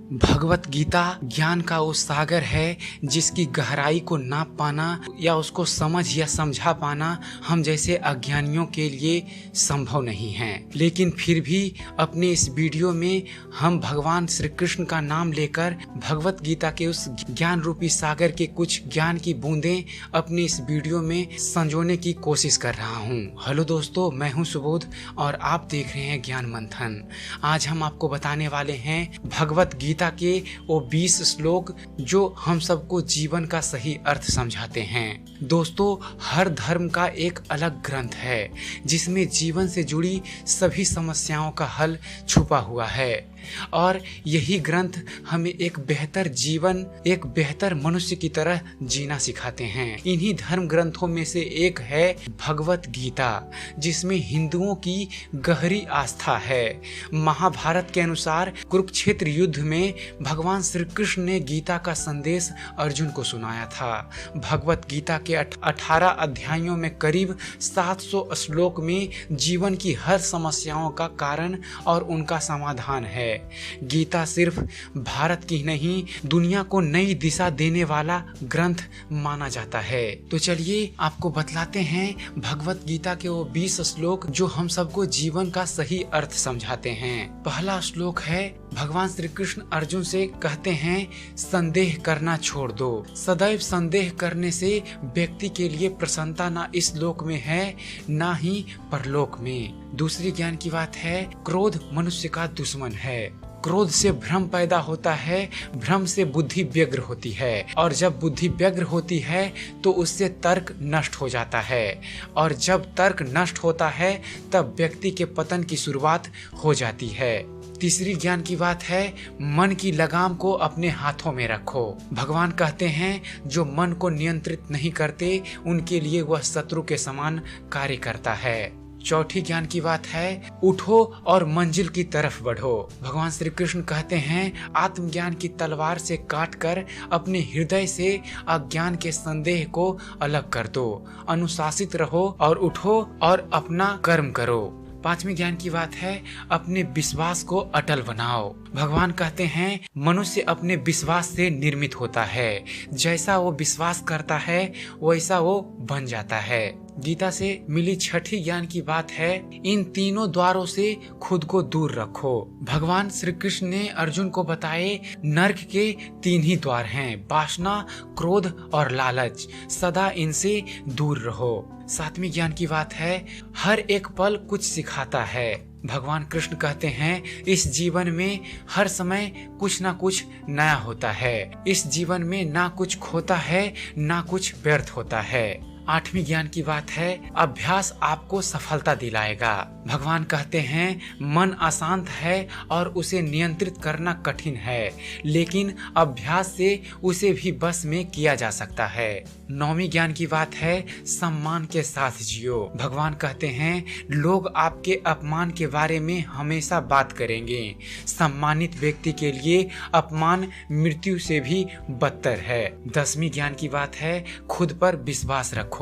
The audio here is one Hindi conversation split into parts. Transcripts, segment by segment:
भगवत गीता ज्ञान का वो सागर है जिसकी गहराई को नाप पाना या उसको समझ या समझा पाना हम जैसे अज्ञानियों के लिए संभव नहीं है। लेकिन फिर भी अपने इस वीडियो में हम भगवान श्री कृष्ण का नाम लेकर भगवत गीता के उस ज्ञान रूपी सागर के कुछ ज्ञान की बूंदें अपनी इस वीडियो में संजोने की कोशिश कर रहा हूँ। हेलो दोस्तों, मैं हूँ सुबोध और आप देख रहे हैं ज्ञान मंथन। आज हम आपको बताने वाले हैं भगवत गीता के वो 20 श्लोक जो हम सबको जीवन का सही अर्थ समझाते हैं। दोस्तों, हर धर्म का एक अलग ग्रंथ है जिसमें जीवन से जुड़ी सभी समस्याओं का हल छुपा हुआ है और यही ग्रंथ हमें एक बेहतर जीवन, एक बेहतर मनुष्य की तरह जीना सिखाते हैं। इन्हीं धर्म ग्रंथों में से एक है भगवत गीता, जिसमें हिंदुओं की गहरी आस्था है। महाभारत के अनुसार कुरुक्षेत्र युद्ध में भगवान श्री कृष्ण ने गीता का संदेश अर्जुन को सुनाया था। भगवत गीता के 18 अध्यायों में करीब 700 श्लोक में जीवन की हर समस्याओं का कारण और उनका समाधान है। गीता सिर्फ भारत की नहीं, दुनिया को नई दिशा देने वाला ग्रंथ माना जाता है। तो चलिए आपको बतलाते हैं भगवत गीता के वो 20 श्लोक जो हम सबको जीवन का सही अर्थ समझाते हैं। पहला श्लोक है, भगवान श्री कृष्ण अर्जुन से कहते हैं, संदेह करना छोड़ दो। सदैव संदेह करने से व्यक्ति के लिए प्रसन्नता ना इस लोक में है ना ही परलोक में। दूसरी ज्ञान की बात है, क्रोध मनुष्य का दुश्मन है। क्रोध से भ्रम पैदा होता है, भ्रम से बुद्धि व्यग्र होती है और जब बुद्धि व्यग्र होती है तो उससे तर्क नष्ट हो जाता है और जब तर्क नष्ट होता है तब व्यक्ति के पतन की शुरुआत हो जाती है। तीसरी ज्ञान की बात है, मन की लगाम को अपने हाथों में रखो। भगवान कहते हैं, जो मन को नियंत्रित नहीं करते उनके लिए वह शत्रु के समान कार्य करता है। चौथी ज्ञान की बात है, उठो और मंजिल की तरफ बढ़ो। भगवान श्री कृष्ण कहते हैं, आत्मज्ञान की तलवार से काटकर अपने हृदय से अज्ञान के संदेह को अलग कर दो। अनुशासित रहो और उठो और अपना कर्म करो। पांचवी ज्ञान की बात है, अपने विश्वास को अटल बनाओ। भगवान कहते हैं, मनुष्य अपने विश्वास से निर्मित होता है। जैसा वो विश्वास करता है वैसा वो बन जाता है। गीता से मिली छठी ज्ञान की बात है, इन तीनों द्वारों से खुद को दूर रखो। भगवान श्री कृष्ण ने अर्जुन को बताए, नरक के 3 ही द्वार हैं, वासना, क्रोध और लालच। सदा इनसे दूर रहो। सातवीं ज्ञान की बात है, हर एक पल कुछ सिखाता है। भगवान कृष्ण कहते हैं, इस जीवन में हर समय कुछ ना कुछ नया होता है। इस जीवन में ना कुछ खोता है ना कुछ व्यर्थ होता है। आठवीं ज्ञान की बात है, अभ्यास आपको सफलता दिलाएगा। भगवान कहते हैं, मन अशांत है और उसे नियंत्रित करना कठिन है, लेकिन अभ्यास से उसे भी बस में किया जा सकता है। नौवीं ज्ञान की बात है, सम्मान के साथ जियो। भगवान कहते हैं, लोग आपके अपमान के बारे में हमेशा बात करेंगे। सम्मानित व्यक्ति के लिए अपमान मृत्यु से भी बदतर है। 10वीं ज्ञान की बात है, खुद पर विश्वास रखो।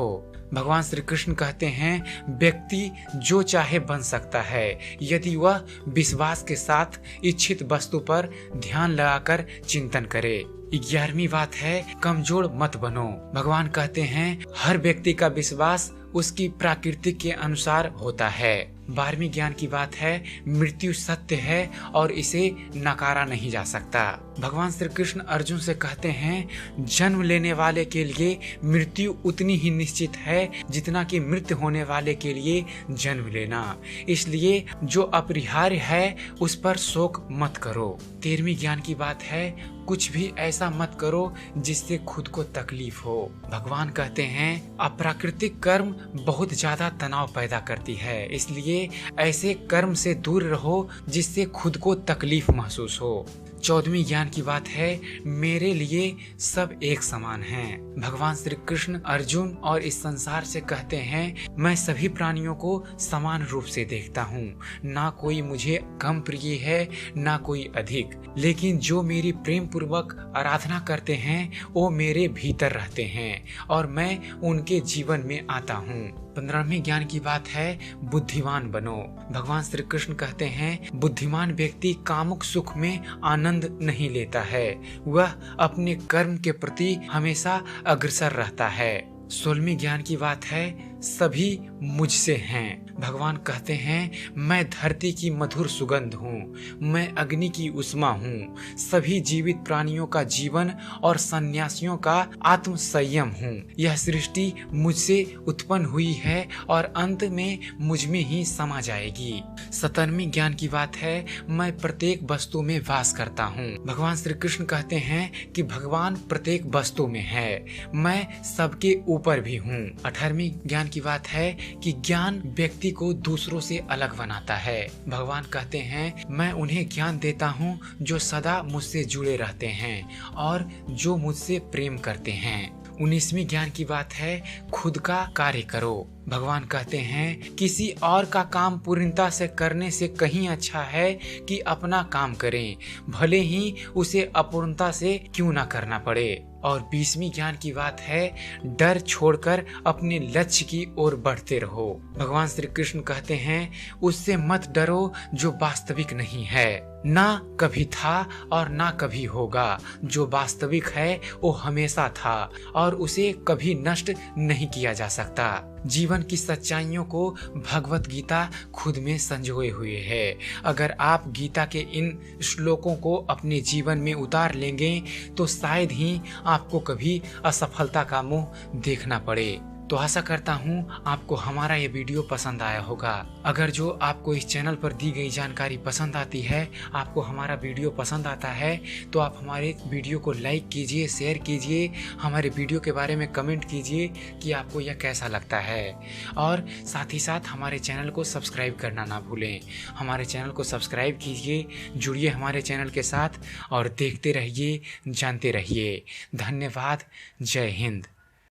भगवान श्री कृष्ण कहते हैं, व्यक्ति जो चाहे बन सकता है यदि वह विश्वास के साथ इच्छित वस्तु पर ध्यान लगाकर चिंतन करे। 11वीं बात है, कमजोर मत बनो। भगवान कहते हैं, हर व्यक्ति का विश्वास उसकी प्रकृति के अनुसार होता है। 12वीं ज्ञान की बात है, मृत्यु सत्य है और इसे नकारा नहीं जा सकता। भगवान श्री कृष्ण अर्जुन से कहते हैं, जन्म लेने वाले के लिए मृत्यु उतनी ही निश्चित है जितना कि मृत्यु होने वाले के लिए जन्म लेना। इसलिए जो अपरिहार्य है उस पर शोक मत करो। 13वीं ज्ञान की बात है, कुछ भी ऐसा मत करो जिससे खुद को तकलीफ हो। भगवान कहते हैं, अप्राकृतिक कर्म बहुत ज्यादा तनाव पैदा करती है, इसलिए ऐसे कर्म से दूर रहो जिससे खुद को तकलीफ महसूस हो। 14वीं ज्ञान की बात है, मेरे लिए सब एक समान हैं। भगवान श्री कृष्ण अर्जुन और इस संसार से कहते हैं, मैं सभी प्राणियों को समान रूप से देखता हूँ। ना कोई मुझे कम प्रिय है ना कोई अधिक, लेकिन जो मेरी प्रेम पूर्वक आराधना करते हैं वो मेरे भीतर रहते हैं और मैं उनके जीवन में आता हूँ। 15वें ज्ञान की बात है, बुद्धिमान बनो। भगवान श्री कृष्ण कहते हैं, बुद्धिमान व्यक्ति कामुक सुख में आनंद आनंद नहीं लेता है, वह अपने कर्म के प्रति हमेशा अग्रसर रहता है। 16वीं ज्ञान की बात है, सभी मुझसे हैं। भगवान कहते हैं, मैं धरती की मधुर सुगंध हूँ, मैं अग्नि की उष्मा हूँ, सभी जीवित प्राणियों का जीवन और सन्यासियों का आत्म संयम हूँ। यह सृष्टि मुझसे उत्पन्न हुई है और अंत में मुझ में ही समा जाएगी। 17वीं ज्ञान की बात है, मैं प्रत्येक वस्तु में वास करता हूँ। भगवान श्री कृष्ण कहते हैं कि भगवान प्रत्येक वस्तु में है, मैं सबके ऊपर भी हूँ। 18वीं ज्ञान की बात है कि ज्ञान व्यक्ति को दूसरों से अलग बनाता है। भगवान कहते हैं, मैं उन्हें ज्ञान देता हूँ जो सदा मुझसे जुड़े रहते हैं और जो मुझसे प्रेम करते हैं। 19वीं ज्ञान की बात है, खुद का कार्य करो। भगवान कहते हैं, किसी और का काम पूर्णता से करने से कहीं अच्छा है कि अपना काम करें, भले ही उसे अपूर्णता से क्यों ना करना पड़े। और 20वीं ज्ञान की बात है, डर छोड़कर अपने लक्ष्य की ओर बढ़ते रहो। भगवान श्री कृष्ण कहते हैं, उससे मत डरो जो वास्तविक नहीं है, ना कभी था और ना कभी होगा। जो वास्तविक है वो हमेशा था और उसे कभी नष्ट नहीं किया जा सकता। जीवन की सच्चाइयों को भगवत गीता खुद में संजोए हुए है। अगर आप गीता के इन श्लोकों को अपने जीवन में उतार लेंगे तो शायद ही आपको कभी असफलता का मुंह देखना पड़े। तो आशा करता हूँ आपको हमारा ये वीडियो पसंद आया होगा। अगर जो आपको इस चैनल पर दी गई जानकारी पसंद आती है, आपको हमारा वीडियो पसंद आता है, तो आप हमारे वीडियो को लाइक कीजिए, शेयर कीजिए, हमारे वीडियो के बारे में कमेंट कीजिए कि आपको यह कैसा लगता है। और साथ ही साथ हमारे चैनल को सब्सक्राइब करना ना भूलें। हमारे चैनल को सब्सक्राइब कीजिए, जुड़िए हमारे चैनल के साथ और देखते रहिए, जानते रहिए। धन्यवाद। जय हिंद।